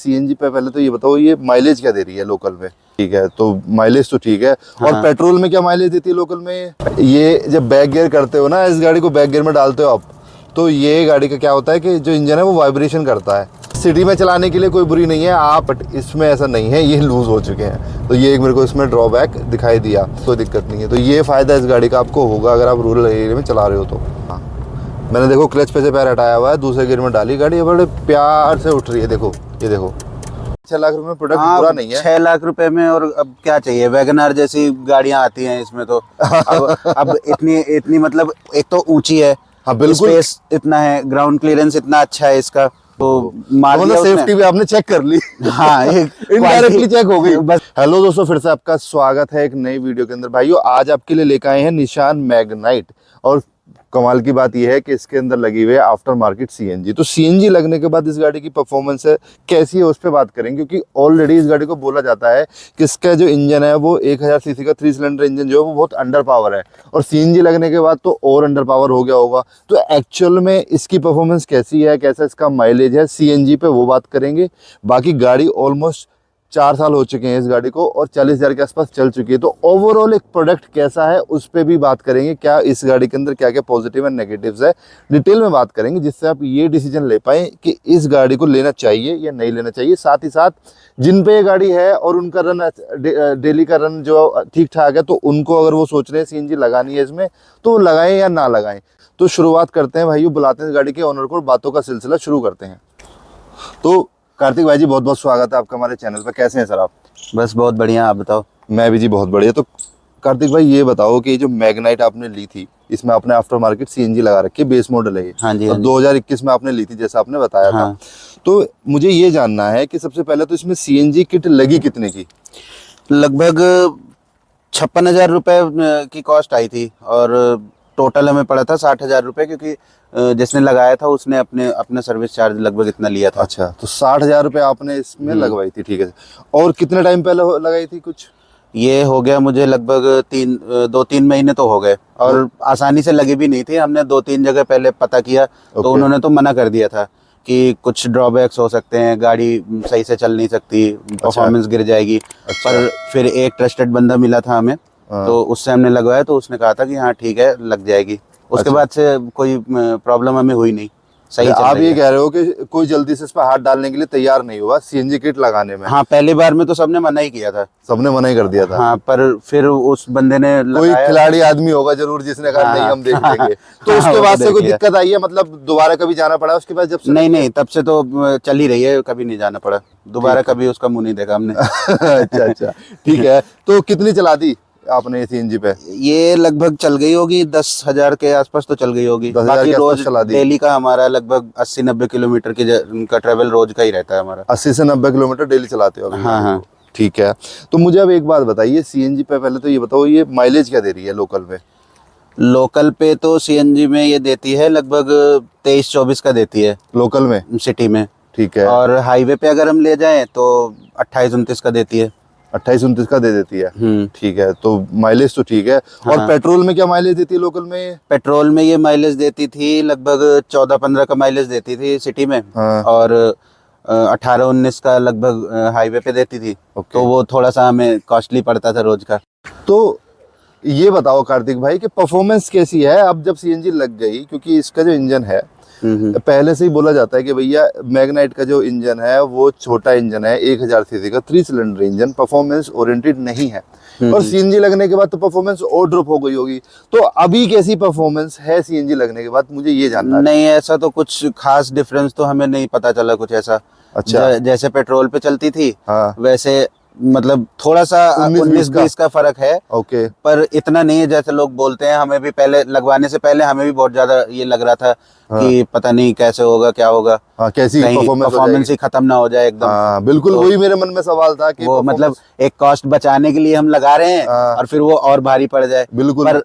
CNG पे पहले तो ये बताओ, ये माइलेज क्या दे रही है लोकल में? ठीक है, तो माइलेज तो ठीक है। और पेट्रोल में क्या माइलेज देती है लोकल में? ये जब बैक गियर करते हो ना, इस गाड़ी को बैक गियर में डालते हो आप, तो ये गाड़ी का क्या होता है कि जो इंजन है वो वाइब्रेशन करता है। सिटी में चलाने के लिए कोई बुरी नहीं है आप, बट इसमें ऐसा नहीं है, ये लूज हो चुके हैं, तो ये एक मेरे को इसमें ड्रॉबैक दिखाई दिया। कोई दिक्कत नहीं है, तो ये फ़ायदा इस गाड़ी का आपको होगा अगर आप रूरल एरिया में चला रहे हो तो। हाँ, मैंने देखो क्लच पे से पैर हटाया हुआ है, दूसरे गियर में डाली, गाड़ी बड़े प्यार से उठ रही है। देखो ये देखो, 6 लाख रुपए में प्रोडक्ट पूरा नहीं है। 6 लाख रुपए में और अब क्या चाहिए? वैगनआर जैसी गाड़ियां आती हैं इसमें तो अब इतनी मतलब एक तो ऊंची है, हाँ बिल्कुल, स्पेस इतना है, ग्राउंड क्लियरेंस इतना अच्छा है इसका, तो सेफ्टी भी आपने चेक कर ली। हाँ, इनडायरेक्टली चेक हो गई बस। हेलो दोस्तों, फिर से आपका स्वागत है एक नई वीडियो के अंदर। भाइयों, आज आपके लिए लेकर आए हैं निशान मैग्नाइट, और कमाल की बात यह है कि इसके अंदर लगी हुई है आफ्टर मार्केट सीएनजी। तो सीएनजी लगने के बाद इस गाड़ी की परफॉर्मेंस है कैसी है उस पर बात करेंगे, क्योंकि ऑलरेडी इस गाड़ी को बोला जाता है कि इसका जो इंजन है वो 1000 सीसी का 3 सिलेंडर इंजन जो है वो बहुत अंडर पावर है, और सीएनजी लगने के बाद तो और अंडर पावर हो गया होगा। तो एक्चुअल में इसकी परफॉर्मेंस कैसी है, कैसा इसका माइलेज है सीएनजी पे, वो बात करेंगे। बाकी गाड़ी ऑलमोस्ट 4 साल हो चुके हैं इस गाड़ी को, और 40,000 के आसपास चल चुकी है। तो ओवरऑल एक प्रोडक्ट कैसा है उस पर भी बात करेंगे, क्या इस गाड़ी के अंदर क्या क्या पॉजिटिव एंड नेगेटिव्स है, डिटेल में बात करेंगे, जिससे आप ये डिसीजन ले पाएँ कि इस गाड़ी को लेना चाहिए या नहीं लेना चाहिए। साथ ही साथ जिन पे ये गाड़ी है और उनका रन डेली का रन जो ठीक ठाक है, तो उनको अगर वो सोच रहे हैं सीएनजी लगानी है इसमें, तो लगाएं या ना लगाएं। तो शुरुआत करते हैं भाइयों, बुलाते हैं इस गाड़ी के ओनर को, बातों का सिलसिला शुरू करते हैं। तो कार्तिक भाई जी, बहुत बहुत स्वागत है आपका हमारे चैनल पर। कैसे हैं सर आप? बस बहुत बढ़िया, आप बताओ। मैं भी जी बहुत बढ़िया। तो कार्तिक भाई ये बताओ कि जो मैग्नाइट आपने ली थी, इसमें आपने आफ्टर मार्केट सीएनजी लगा रखी है, बेस मॉडल है ये। हाँ जी, और 2021 में आपने ली थी जैसा आपने बताया था। तो मुझे ये जानना है कि सबसे पहले तो इसमें सीएनजी किट लगी कितने की? लगभग 56,000 रुपए की कॉस्ट आई थी, और टोटल हमें पड़ा था 60,000 रुपए, क्योंकि जिसने लगाया था उसने अपना सर्विस चार्ज लगभग इतना लिया था। अच्छा, तो 60,000 रुपए आपने इसमें लगवाई थी, ठीक है। और कितने टाइम पहले लगाई थी कुछ? ये हो गया मुझे लगभग 2-3 महीने तो हो गए, और आसानी से लगी भी नहीं थी। हमने 2-3 जगह पहले पता किया, तो उन्होंने तो मना कर दिया था कि कुछ ड्रॉबैक्स हो सकते हैं, गाड़ी सही से चल नहीं सकती, परफॉर्मेंस गिर जाएगी। पर फिर एक ट्रस्टेड बंदा मिला था हमें, तो उससे हमने लगवाया, तो उसने कहा था कि हाँ ठीक है, लग जाएगी। उसके बाद से कोई प्रॉब्लम हमें हुई नहीं, सही चल रही है। आप ये कह रहे हो कि कोई जल्दी से इस पर हाथ डालने के लिए तैयार नहीं हुआ सीएनजी किट लगाने में? हाँ, पहली बार में तो सबने मना ही किया था, सबने मना ही कर दिया था। हाँ, पर फिर उस बंदे ने कोई खिलाड़ी आदमी होगा जरूर जिसने कहा नहीं हम देख लेंगे। तो उसके बाद से कोई दिक्कत आई है? मतलब दोबारा कभी जाना पड़ा उसके बाद? जब से नहीं, तब से तो चल ही रही है, कभी नहीं जाना पड़ा दोबारा, कभी उसका मुंह नहीं देखा हमने। अच्छा, ठीक है। तो कितनी चला दी आपने सीएनजी पे? ये लगभग चल गई होगी 10,000 के आसपास तो चल गई होगी। बाकी रोज डेली का हमारा लगभग 80-90 किलोमीटर का ट्रेवल रोज का ही रहता है हमारा। 80 से 90 किलोमीटर डेली चलाते हो? हाँ, ठीक है। तो मुझे अब एक बात बताइए, सीएनजी पे पहले तो ये बताओ, ये माइलेज क्या दे रही है लोकल में? लोकल पे तो सीएनजी में ये देती है लगभग 23-24 का देती है लोकल में, सिटी में। ठीक है। और हाईवे पे अगर हम ले जाएं तो 28-29 का देती है। 28-29 का दे देती है, ठीक है। तो माइलेज तो ठीक है। और पेट्रोल में क्या माइलेज देती है लोकल में? पेट्रोल में ये माइलेज देती थी लगभग 14-15 का माइलेज देती थी सिटी में, और 18-19 का लगभग हाईवे पे देती थी। तो वो थोड़ा सा हमें कॉस्टली पड़ता था रोज का। तो ये बताओ कार्तिक भाई कि परफॉर्मेंस कैसी है अब जब सीएनजी लग गई, क्योंकि इसका जो इंजन है पहले से ही बोला जाता है कि भैया मैग्नाइट का जो इंजन है वो छोटा इंजन है, 1000 सीसी का 3 सिलेंडर इंजन, परफॉर्मेंस ओरिएंटेड नहीं है। और सीएनजी लगने के बाद तो परफॉर्मेंस और ड्रॉप हो गई होगी। तो अभी कैसी परफॉर्मेंस है सीएनजी लगने के बाद, मुझे ये जानना है। नहीं, ऐसा तो कुछ खास डिफरेंस तो हमें नहीं पता चला कुछ ऐसा। अच्छा, जैसे पेट्रोल पे चलती थी वैसे मतलब थोड़ा सा 19-20 का फर्क है। ओके, पर इतना नहीं है जैसे लोग बोलते हैं। हमें भी पहले लगवाने से पहले हमें भी बहुत ज्यादा ये लग रहा था कि पता नहीं कैसे होगा, क्या होगा, कैसी परफॉर्मेंस ही खत्म ना हो जाए एकदम। बिल्कुल, वही मेरे मन में सवाल था कि वो मतलब एक कॉस्ट बचाने के लिए हम लगा रहे हैं और फिर वो और भारी पड़ जाए। बिल्कुल, पर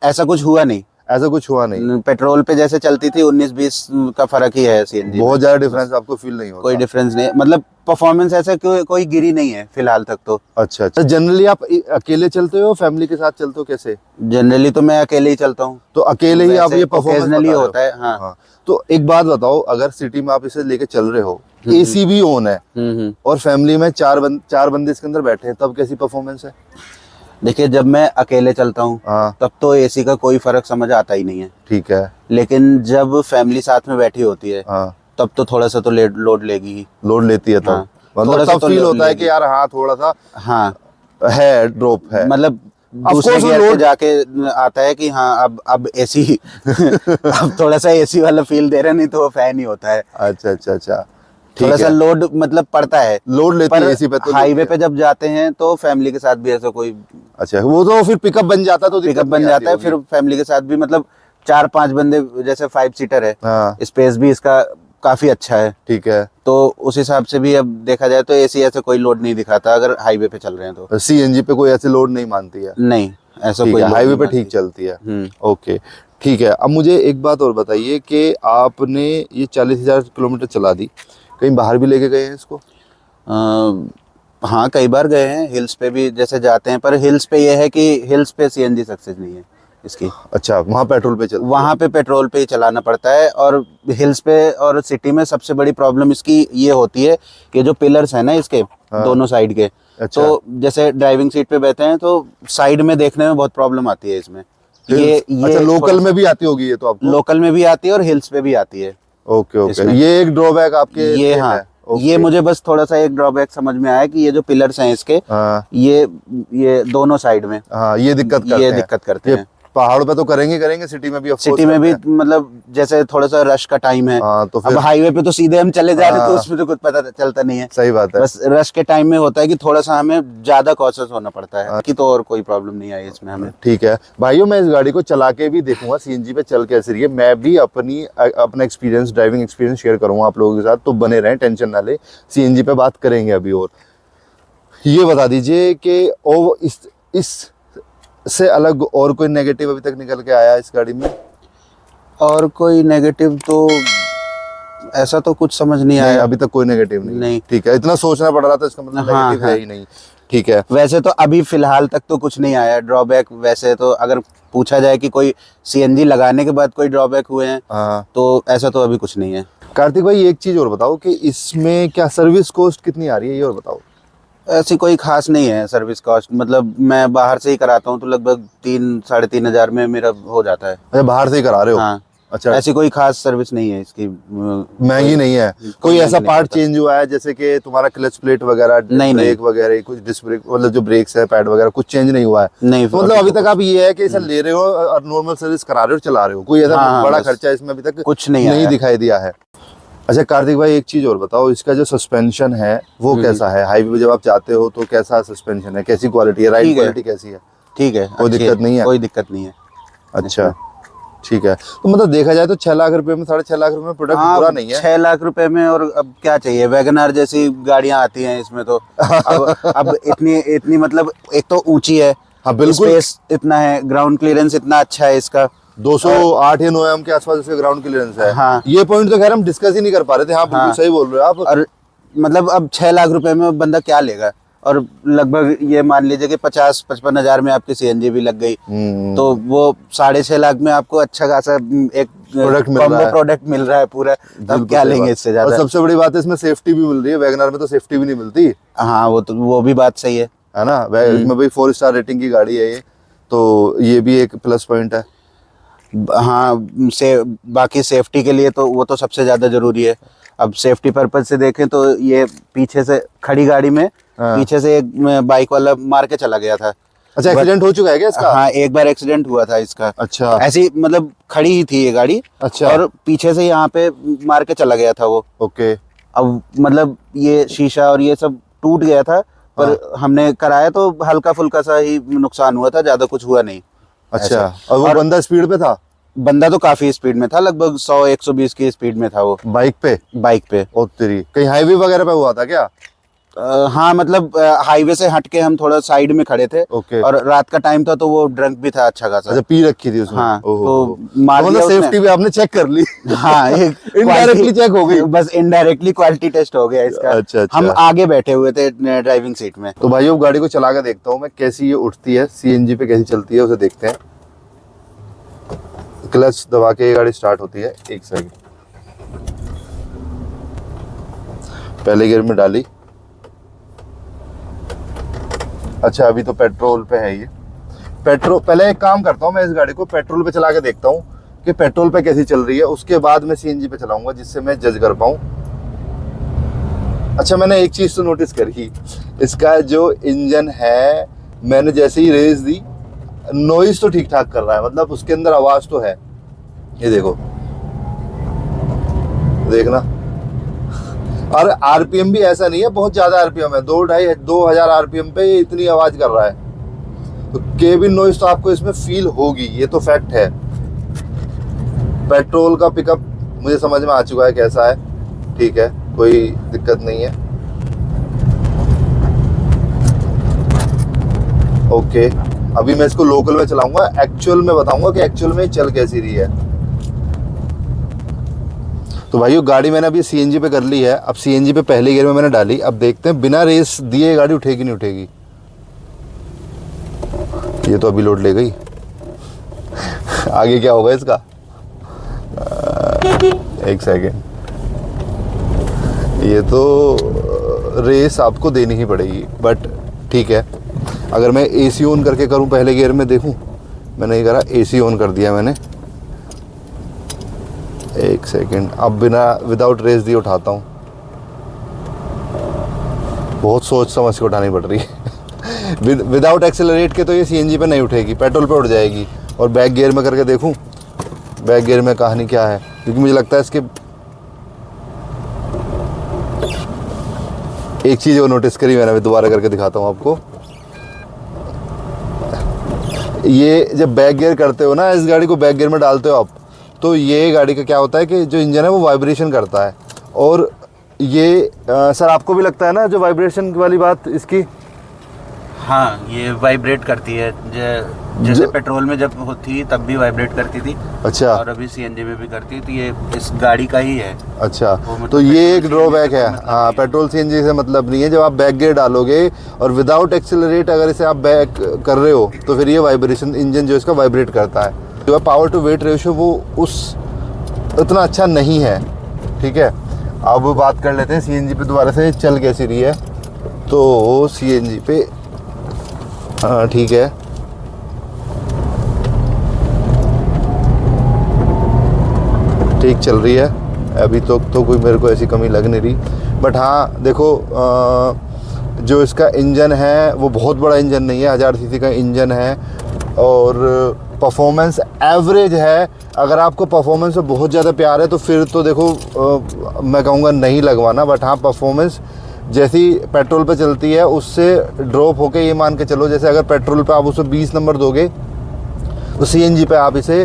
ऐसा कुछ हुआ नहीं। ऐसा कुछ हुआ नहीं। पेट्रोल पे जैसे चलती थी 19-20 का फर्क ही है सीएनजी। बहुत ज्यादा डिफरेंस आपको फील नहीं होता? कोई डिफरेंस नहीं, मतलब परफॉर्मेंस ऐसा कोई गिरी नहीं है फिलहाल तक तो। अच्छा अच्छा, जनरली आप अकेले चलते हो, फैमिली के साथ चलते हो, कैसे? जनरली तो मैं अकेले ही चलता हूँ। तो अकेले ही आप ये परफॉर्मेंस ओकेजनली बता रहे हो? होता है, हाँ। हाँ। तो एक बात बताओ, अगर सिटी में आप इसे लेके चल रहे हो, एसी भी ऑन है और फैमिली में चार बंदे इसके अंदर बैठे हैं, तब कैसी परफॉर्मेंस है? देखिए, जब मैं अकेले चलता हूँ हाँ तब तो एसी का कोई फर्क समझ आता ही नहीं है। ठीक है। लेकिन जब फैमिली साथ में बैठी होती है हाँ तब तो थोड़ा सा तो लोड लेगी ही। लोड लेती है तब। हाँ, मतलब थोड़ा सा तब तो फील लोड होता है लेगी। कि यार हाँ थोड़ा सा हाँ, है, ड्रॉप है। मतलब Of दूसरे course, गियर पे लोड जाके आता है कि हाँ अब एसी अब थोड़ा सा एसी वाला फील दे रहा है, नहीं तो वो फैन ही होता है। अच्छा अच्छा अच्छा, थोड़ा ठीक सा है। लोड मतलब पड़ता है। लोड लेती पर है एसी पे तो हाईवे पे जब जाते हैं तो फैमिली के साथ भी ऐसा कोई अच्छा, वो तो फिर पिकअप बन जाता तो पिकअप बन जाता है। फिर फैमिली के साथ भी मतलब 4-5 बंदे, जैसे 5 सीटर है, हाँ स्पेस भी इसका काफी अच्छा है। ठीक है। तो उस हिसाब से भी अब देखा जाए तो एसी ऐसे कोई लोड नहीं दिखाता अगर हाईवे पे चल रहे हैं तो। सीएनजी पे कोई ऐसे लोड नहीं मानती है? नहीं, ऐसा ठीक कोई है, लोड हाईवे नहीं पे मानती। ठीक चलती है। हम्म। ओके ठीक है। अब मुझे एक बात और बताइए कि आपने ये 40,000 किलोमीटर चला दी, कहीं बाहर भी लेके गए हैं इसको? हाँ, कई बार गए हैं हिल्स पे भी जैसे जाते हैं, पर हिल्स पे ये है कि हिल्स पे सीएनजी सक्सेस नहीं है इसकी। अच्छा, वहाँ पेट्रोल पे चलती है? वहाँ पे पेट्रोल पे ही चलाना पड़ता है। और हिल्स पे और सिटी में सबसे बड़ी प्रॉब्लम इसकी ये होती है कि जो पिलर्स है ना इसके दोनों साइड के, अच्छा। तो जैसे ड्राइविंग सीट पे बैठे हैं तो साइड में देखने में बहुत प्रॉब्लम आती है इसमें। ये अच्छा, लोकल में भी आती होगी ये तो आपको? लोकल में भी आती है और हिल्स पे भी आती है। ओके ओके, इसमें। ये एक ड्रॉबैक आपके ये लिए हाँ, है? ओके। ये मुझे बस थोड़ा सा एक ड्रॉबैक समझ में आया कि ये जो पिलर्स हैं इसके, हाँ ये दोनों साइड में हाँ, ये दिक्कत करते हैं। हैं। पहाड़ों पे तो करेंगे, सिटी में भी of course सिटी में भी करते हैं। मतलब जैसे थोड़ा सा रश का टाइम है, हाँ तो अब फिर हाईवे पे तो सीधे हम चले जा रहे हैं तो हाँ। उसमें तो कुछ पता चलता नहीं है। सही बात है। बस रश के टाइम में होता है कि थोड़ा सा हमें ज्यादा कॉशियस होना पड़ता है, कि तो और कोई प्रॉब्लम नहीं आई इसमें हमें। ठीक है भाइयों, मैं इस गाड़ी को चला के भी देखूंगा सीएनजी पे चल कैसे रही है, मैं भी अपना एक्सपीरियंस, ड्राइविंग एक्सपीरियंस शेयर करूंगा आप लोगों के साथ, तो बने रहें, टेंशन ना ले। सीएनजी पे बात करेंगे अभी। और ये बता दीजिए कि इस से अलग और कोई नेगेटिव अभी तक निकल के आया इस गाड़ी में? और कोई नेगेटिव तो ऐसा तो कुछ समझ नहीं नहीं, आया अभी तक कोई नेगेटिव नहीं। ठीक है, इतना सोचना पड़ रहा था, इसका मतलब हाँ, नेगेटिव है ही नहीं। ठीक है। वैसे तो अभी फिलहाल तक तो कुछ नहीं आया ड्रॉबैक। वैसे तो अगर पूछा जाए कि कोई सीएनजी लगाने के बाद कोई ड्रॉबैक हुए हैं, हाँ तो ऐसा तो अभी कुछ नहीं है। कार्तिक भाई, एक चीज और बताओ कि इसमें क्या सर्विस कॉस्ट कितनी आ रही है, ये और बताओ। ऐसी कोई खास नहीं है सर्विस कॉस्ट, मतलब मैं बाहर से ही कराता हूँ तो लगभग 3-3.5 हजार में मेरा हो जाता है। अच्छा, बाहर से ही करा रहे हो? हाँ। अच्छा, ऐसी कोई खास सर्विस नहीं है इसकी। महंगी नहीं है? कोई ऐसा पार्ट चेंज हुआ है जैसे कि तुम्हारा क्लच प्लेट वगैरह, ब्रेक वगैरह, कुछ डिस्क ब्रेक, मतलब जो ब्रेक्स है, पैड वगैरह, कुछ चेंज नहीं हुआ है? नहीं, तो मतलब अभी तक आप ये है कि इसे ले रहे हो और नॉर्मल सर्विस करा रहे हो, चला रहे हो, कोई ऐसा हाँ, बड़ा बस खर्चा इसमें अभी तक कुछ नहीं दिखाई दिया है? अच्छा कार्तिक भाई, एक चीज और बताओ, इसका जो सस्पेंशन है वो कैसा है? हाईवे पे जब आप जाते हो तो कैसा सस्पेंशन है, कैसी क्वालिटी है, राइड क्वालिटी कैसी है? ठीक है, कोई दिक्कत नहीं है? कोई दिक्कत नहीं है। अच्छा ठीक है। तो मतलब देखा जाए तो 6 लाख रुपए में, 6.5 लाख रुपए में प्रोडक्ट बुरा नहीं है। 6 लाख रुपए में और अब क्या चाहिए, वैगनआर जैसी गाड़ियां आती हैं इसमें तो अब इतनी मतलब एक तो ऊंची है, हाँ बिल्कुल, स्पेस इतना है, ग्राउंड क्लियरेंस इतना अच्छा है इसका, 208 या 9 एम के आसपास इसका ग्राउंड क्लियरेंस है। हाँ। ये पॉइंट तो खैर हम डिस्कस ही नहीं कर पा रहे थे। हाँ बिल्कुल सही बोल रहे हो आप। और मतलब अब 6 लाख रुपए में बंदा क्या लेगा, और लगभग ये मान लीजिए कि 50-55 हजार में आपकी सीएनजी भी लग गई, तो वो 6.5 लाख में आपको अच्छा खासा एक प्रोडक्ट मिल रहा है पूरा। तब क्या लेंगे इससे ज्यादा? और सबसे बड़ी बात है इसमें सेफ्टी भी मिल रही है, वैगनआर में तो सेफ्टी भी नहीं मिलती। हाँ, वो भी बात सही है ना। इसमें भाई 4 स्टार रेटिंग की गाड़ी है ये, तो ये भी एक प्लस पॉइंट है। हाँ, बाकी सेफ्टी के लिए तो वो तो सबसे ज्यादा जरूरी है। अब सेफ्टी पर्पज से देखें तो ये पीछे से खड़ी गाड़ी में पीछे से एक बाइक वाला मार के चला गया था। अच्छा, एक्सीडेंट हो चुका है क्या इसका? हाँ, एक बार एक्सीडेंट हुआ था इसका। अच्छा, ऐसी मतलब खड़ी ही थी ये गाड़ी। अच्छा, और पीछे से यहाँ पे मार के चला गया था वो। ओके। अब मतलब ये शीशा और ये सब टूट गया था, पर हमने कराया तो हल्का फुल्का सा ही नुकसान हुआ था, ज्यादा कुछ हुआ नहीं। अच्छा, और वो बंदा स्पीड पे था? बंदा तो काफी स्पीड में था, लगभग 100-120 की स्पीड में था वो बाइक पे। बाइक पे। ओ तेरी, कहीं हाईवे वगैरह पे हुआ था क्या? हाँ मतलब हाईवे से हट के हम थोड़ा साइड में खड़े थे। ओके। और रात का टाइम था तो वो ड्रंक भी था अच्छा खासा। अच्छा, पी रखी थी उसने। हाँ, ओहो, तो मार मतलब दिया उसने। सेफ्टी भी आपने चेक कर ली। हाँ, एक इनडायरेक्टली चेक हो गई। बस इनडायरेक्टली क्वालिटी टेस्ट हो गया इसका। अच्छा, अच्छा। हम आगे बैठे हुए थे ड्राइविंग सीट में। तो भाई अब गाड़ी को चला के देखता हूँ मैं कैसी ये उठती है, सीएनजी पे कैसी चलती है उसे देखते हैं। क्लच दबा के ये गाड़ी स्टार्ट होती है। एक सेकंड, पहले गियर में डाली। अच्छा, अभी तो पेट्रोल पे है ये। पेट्रोल, पहले एक काम करता हूँ मैं, इस गाड़ी को पेट्रोल पे चला के देखता हूँ कि पेट्रोल पे कैसी चल रही है, उसके बाद मैं सीएनजी पे चलाऊंगा जिससे मैं जज कर पाऊँ। अच्छा, मैंने एक चीज तो नोटिस करी, इसका जो इंजन है, मैंने जैसे ही रेस दी नॉइज तो ठीक ठाक कर रहा है, मतलब उसके अंदर आवाज तो है। ये देखो, देखना। और आरपीएम भी ऐसा नहीं है बहुत ज्यादा आरपीएम है, 2,500 आरपीएम पे ये इतनी आवाज कर रहा है। तो केबिन नॉइज तो आपको इसमें फील होगी, ये तो फैक्ट है। पेट्रोल का पिकअप मुझे समझ में आ चुका है कैसा है, ठीक है, कोई दिक्कत नहीं है। ओके, अभी मैं इसको लोकल में चलाऊंगा, एक्चुअल में बताऊंगा कि एक्चुअल में चल कैसी रही है। तो भाइयों गाड़ी मैंने अभी सीएनजी पे कर ली है। अब सीएनजी पे पहले गियर में मैंने डाली, अब देखते हैं बिना रेस दिए गाड़ी उठेगी नहीं उठेगी। ये तो अभी लोड ले गई। आगे क्या होगा इसका? एक सेकेंड, ये तो रेस आपको देनी ही पड़ेगी, बट ठीक है। अगर मैं एसी ऑन करके करूं, पहले गियर में देखूं, मैंने ये करा, एसी ऑन कर दिया मैंने। एक सेकेंड, अब विदाउट रेस दिए उठाता हूं। बहुत सोच समझ के उठानी पड़ रही है। विदाउट एक्सेलरेट के तो ये सीएनजी पे नहीं उठेगी, पेट्रोल पे उठ जाएगी। और बैक गियर में करके देखूं, बैक गियर में कहानी क्या है, क्योंकि मुझे लगता है इसके एक चीज वो नोटिस करी मैंने, दोबारा करके दिखाता हूँ आपको। ये जब बैक गियर करते हो ना, इस गाड़ी को बैक गियर में डालते हो आप, तो ये गाड़ी का क्या होता है कि जो इंजन है वो वाइब्रेशन करता है। और ये सर आपको भी लगता है ना जो वाइब्रेशन वाली बात इसकी? हाँ, ये वाइब्रेट करती है, जैसे पेट्रोल में जब होती तब भी वाइब्रेट करती थी। अच्छा। और अभी सीएनजी में भी करती है, तो ये इस गाड़ी का ही है। अच्छा, मतलब तो ये एक ड्रॉबैक है। हाँ, पेट्रोल सीएनजी से मतलब नहीं है। जब आप बैक गियर डालोगे और विदाउट एक्सेलरेट अगर इसे आप बैक कर रहे हो, तो फिर ये वाइब्रेशन, इंजन जो इसका वाइब्रेट करता है। जो पावर टू वेट रेशियो वो उतना अच्छा नहीं है, ठीक है। अब बात कर लेते हैं सीएनजी पे दोबारा से चल कैसी रही है। तो सीएनजी पे हाँ ठीक है, ठीक चल रही है अभी तो कोई मेरे को ऐसी कमी लग नहीं रही। बट हाँ देखो, जो इसका इंजन है वो बहुत बड़ा इंजन नहीं है, 1000 सीसी का इंजन है। और परफॉर्मेंस एवरेज है। अगर आपको परफॉर्मेंस से बहुत ज़्यादा प्यार है तो फिर तो देखो मैं कहूँगा नहीं लगवाना। बट हाँ, परफॉर्मेंस जैसी पेट्रोल पे चलती है उससे ड्रॉप होके ये मान के चलो, जैसे अगर पेट्रोल पे आप उसे 20 नंबर दोगे तो सीएनजी पे आप इसे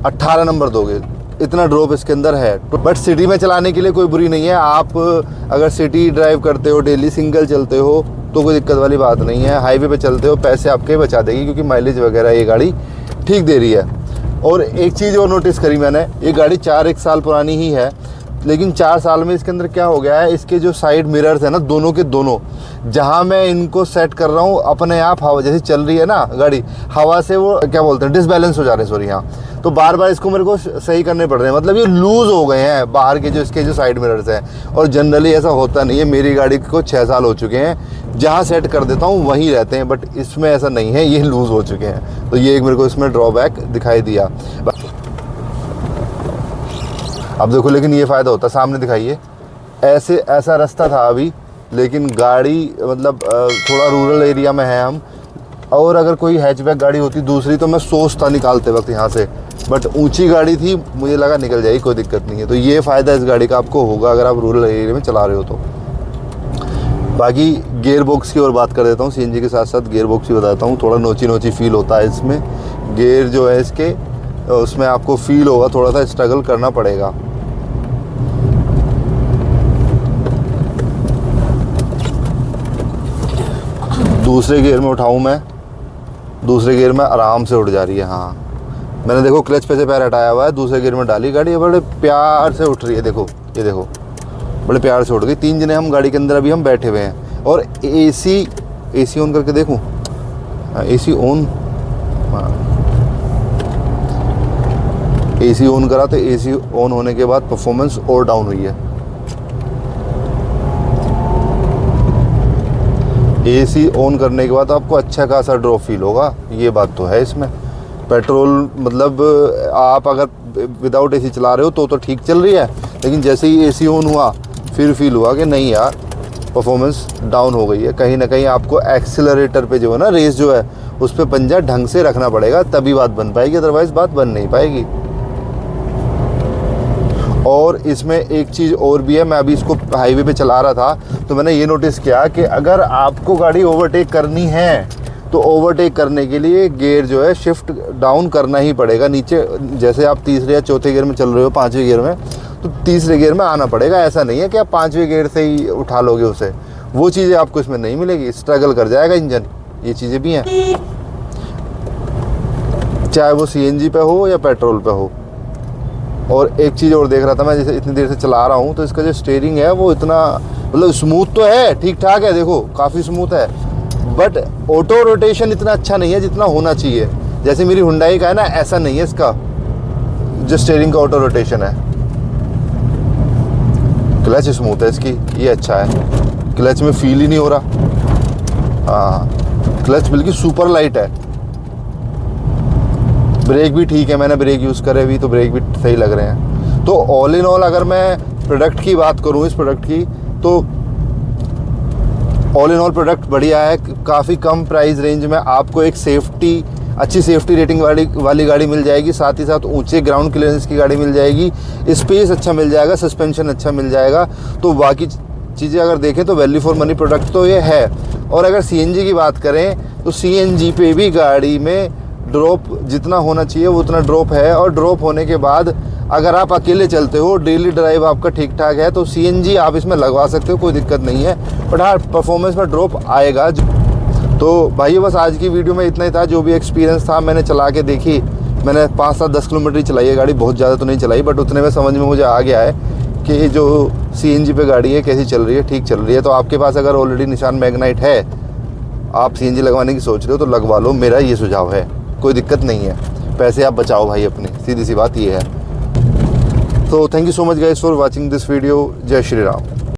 18 नंबर दोगे, इतना ड्रॉप इसके अंदर है। बट सिटी में चलाने के लिए कोई बुरी नहीं है। आप अगर सिटी ड्राइव करते हो, डेली सिंगल चलते हो, तो कोई दिक्कत वाली बात नहीं है। हाईवे पे चलते हो, पैसे आपके बचा देगी, क्योंकि माइलेज वगैरह ये गाड़ी ठीक दे रही है। और एक चीज़ और नोटिस करी मैंने, ये गाड़ी 4-1 साल पुरानी ही है, लेकिन 4 साल में इसके अंदर क्या हो गया है, इसके जो साइड मिरर्स है ना, दोनों के दोनों, जहाँ मैं इनको सेट कर रहा हूँ अपने आप हवा जैसे चल रही है ना गाड़ी, हवा से वो क्या बोलते हैं, डिसबैलेंस हो जा रहे हैं, सॉरी हाँ। तो बार बार इसको मेरे को सही करने पड़ रहे हैं, मतलब ये लूज़ हो गए हैं बाहर के जो इसके जो साइड मिरर्स हैं। और जनरली ऐसा होता नहीं है, मेरी गाड़ी को 6 साल हो चुके हैं, जहाँ सेट कर देता हूँ वहीं रहते हैं। बट इसमें ऐसा नहीं है, ये लूज़ हो चुके हैं। तो ये एक मेरे को इसमें ड्रॉबैक दिखाई दिया। अब देखो, लेकिन ये फ़ायदा होता, सामने दिखाइए, ऐसा रास्ता था अभी, लेकिन गाड़ी मतलब थोड़ा रूरल एरिया में है हम, और अगर कोई हैचबैक गाड़ी होती दूसरी तो मैं सोचता निकालते वक्त यहाँ से, बट ऊंची गाड़ी थी, मुझे लगा निकल जाएगी, कोई दिक्कत नहीं है। तो ये फ़ायदा इस गाड़ी का आपको होगा अगर आप रूरल एरिया में चला रहे हो तो। बाकी गियर बॉक्स की और बात कर देता हूँ, सीएनजी के साथ साथ गियर बॉक्स भी बताता हूँ। थोड़ा नोची फील होता है इसमें, गियर जो है इसके, उसमें आपको फील होगा, थोड़ा सा स्ट्रगल करना पड़ेगा। दूसरे गियर में उठाऊँ मैं, दूसरे गियर में आराम से उठ जा रही है। हाँ, मैंने देखो क्लच पे से पैर हटाया हुआ है, दूसरे गियर में डाली गाड़ी, बड़े प्यार से उठ रही है। देखो ये देखो, बड़े प्यार से उठ गई। 3 जने हम गाड़ी के अंदर अभी हम बैठे हुए हैं। और एसी ऑन करके देखूं, एसी ऑन, हाँ एसी ऑन करा तो एसी ऑन होने के बाद परफॉर्मेंस और डाउन हुई है। एसी ऑन करने के बाद आपको अच्छा खासा ड्रॉप फील होगा, ये बात तो है इसमें। पेट्रोल मतलब आप अगर विदाउट एसी चला रहे हो तो ठीक चल रही है, लेकिन जैसे ही एसी ऑन हुआ फिर फील हुआ कि नहीं यार परफॉर्मेंस डाउन हो गई है। कहीं ना कहीं आपको एक्सीलरेटर पे जो है ना, रेस जो है उस पर पंजा ढंग से रखना पड़ेगा, तभी बात बन पाएगी, अदरवाइज बात बन नहीं पाएगी। और इसमें एक चीज़ और भी है, मैं अभी इसको हाईवे पे चला रहा था तो मैंने ये नोटिस किया कि अगर आपको गाड़ी ओवरटेक करनी है तो ओवरटेक करने के लिए गियर जो है शिफ्ट डाउन करना ही पड़ेगा नीचे। जैसे आप तीसरे या चौथे गियर में चल रहे हो, 5वें गियर में, तो तीसरे गियर में आना पड़ेगा। ऐसा नहीं है कि आप 5वें गियर से ही उठा लोगे उसे, वो चीज़ें आपको इसमें नहीं मिलेगी, स्ट्रगल कर जाएगा इंजन। ये चीज़ें भी हैं, चाहे वो CNG पे हो या पेट्रोल पे हो। और एक चीज़ और देख रहा था मैं, जैसे इतनी देर से चला रहा हूँ तो इसका जो स्टीयरिंग है वो इतना मतलब स्मूथ तो है, ठीक ठाक है, देखो काफ़ी स्मूथ है, बट ऑटो रोटेशन इतना अच्छा नहीं है जितना होना चाहिए। जैसे मेरी हुंडई का है ना, ऐसा नहीं है इसका जो स्टीयरिंग का ऑटो रोटेशन है। क्लच स्मूथ है इसकी, ये अच्छा है, क्लच में फील ही नहीं हो रहा। हाँ, क्लच बिल्कुल सुपर लाइट है। ब्रेक भी ठीक है, मैंने ब्रेक यूज़ करे अभी तो ब्रेक भी सही लग रहे हैं। तो ऑल इन ऑल अगर मैं प्रोडक्ट की बात करूँ, इस प्रोडक्ट की, तो ऑल इन ऑल प्रोडक्ट बढ़िया है। काफ़ी कम प्राइस रेंज में आपको एक अच्छी सेफ्टी रेटिंग वाली गाड़ी मिल जाएगी, साथ ही साथ ऊंचे ग्राउंड क्लियरेंस की गाड़ी मिल जाएगी, स्पेस अच्छा मिल जाएगा, सस्पेंशन अच्छा मिल जाएगा। तो बाकी चीज़ें अगर देखें तो वैल्यू फॉर मनी प्रोडक्ट तो ये है। और अगर CNG की बात करें तो CNG पे भी गाड़ी में ड्रॉप जितना होना चाहिए वो उतना ड्रॉप है। और ड्रॉप होने के बाद अगर आप अकेले चलते हो, डेली ड्राइव आपका ठीक ठाक है, तो CNG आप इसमें लगवा सकते हो, कोई दिक्कत नहीं है। बट हाँ, परफॉर्मेंस में ड्रॉप आएगा। तो भाइयों बस आज की वीडियो में इतना ही था। जो भी एक्सपीरियंस था मैंने चला के देखी, मैंने 5-7-10 किलोमीटर ही चलाई है गाड़ी, बहुत ज़्यादा तो नहीं चलाई, बट उतने में समझ में मुझे आ गया है कि जो CNG पे गाड़ी है कैसी चल रही है, ठीक चल रही है। तो आपके पास अगर ऑलरेडी निशान मैग्नाइट है, आप CNG लगवाने की सोच रहे हो तो लगवा लो, मेरा ये सुझाव है, कोई दिक्कत नहीं है। पैसे आप बचाओ भाई अपने, सीधी सी बात ये है। तो thank you so much guys for watching this video. जय श्री राम।